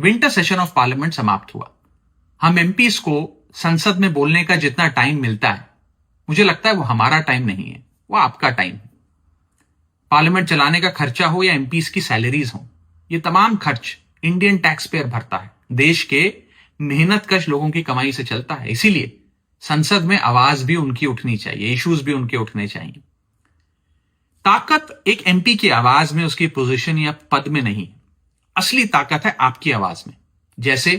Winter session of parliament समाप्त हुआ। हम एमपीज को संसद में बोलने का जितना टाइम मिलता है, मुझे लगता है वो हमारा टाइम नहीं है, वो आपका टाइम है। पार्लियामेंट चलाने का खर्चा हो या एमपीज की सैलरीज हो, ये तमाम खर्च इंडियन टैक्स पेयर भरता है। देश के मेहनतकश लोगों की कमाई से चलता है। इसीलिए संसद में आवाज भी उनकी उठनी चाहिए, इश्यूज भी उनके उठने चाहिए। ताकत एक एमपी की आवाज में, उसकी पोजीशन या पद में नहीं, असली ताकत है आपकी आवाज में। जैसे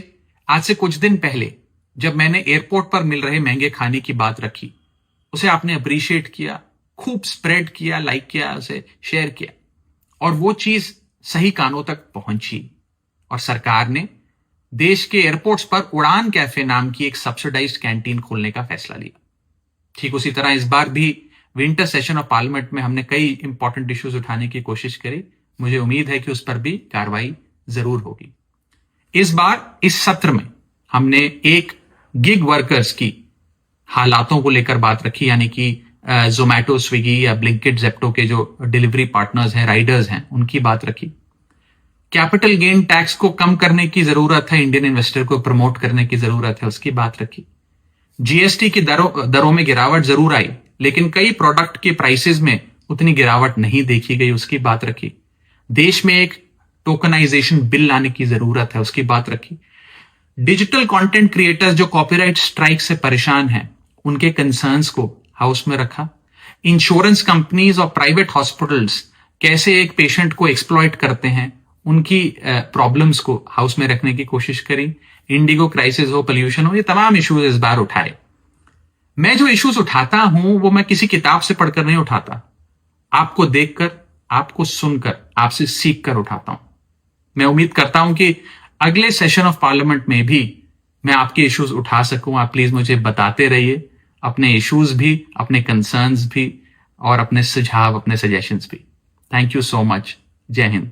आज से कुछ दिन पहले जब मैंने एयरपोर्ट पर मिल रहे महंगे खाने की बात रखी, उसे आपने अप्रिशिएट किया, खूब स्प्रेड किया, लाइक किया, उसे शेयर किया, और वो चीज सही कानों तक पहुंची और सरकार ने देश के एयरपोर्ट्स पर उड़ान कैफे नाम की एक सब्सिडाइज्ड कैंटीन खोलने का फैसला लिया। ठीक उसी तरह इस बार भी विंटर सेशन ऑफ पार्लियामेंट में हमने कई इंपॉर्टेंट इश्यूज उठाने की कोशिश करी। मुझे उम्मीद है कि उस पर भी कार्रवाई जरूर होगी। इस बार इस सत्र में हमने एक गिग वर्कर्स की हालातों को लेकर बात रखी, यानी कि जोमैटो, स्विगी या ब्लिंकिट, जेप्टो के जो डिलीवरी पार्टनर्स हैं, राइडर्स हैं, उनकी बात रखी। कैपिटल गेन टैक्स को कम करने की जरूरत है, इंडियन इन्वेस्टर को प्रमोट करने की जरूरत है, उसकी बात रखी। जीएसटी की दरों में गिरावट जरूर आई, लेकिन कई प्रोडक्ट के प्राइसेस में उतनी गिरावट नहीं देखी गई, उसकी बात रखी। देश में एक टोकनाइजेशन बिल लाने की जरूरत है, उसकी बात रखी। डिजिटल कंटेंट क्रिएटर्स जो कॉपीराइट स्ट्राइक से परेशान हैं, उनके कंसर्न्स को हाउस में रखा। इंश्योरेंस कंपनीज और प्राइवेट हॉस्पिटल्स कैसे एक पेशेंट को एक्सप्लॉइट करते हैं, उनकी प्रॉब्लम्स को हाउस में रखने की कोशिश करी। इंडिगो क्राइसिस हो, पोल्यूशन हो, ये तमाम इश्यूज इस बार उठाए। मैं जो इश्यूज उठाता हूं वो मैं किसी किताब से पढ़कर नहीं उठाता, आपको देखकर, आपको सुनकर, आपसे सीख कर उठाता हूं। मैं उम्मीद करता हूं कि अगले सेशन ऑफ पार्लियामेंट में भी मैं आपके इश्यूज उठा सकूं। आप प्लीज मुझे बताते रहिए अपने इश्यूज भी, अपने कंसर्न्स भी, और अपने सुझाव, अपने सजेशंस भी। Thank you so much. जय हिंद।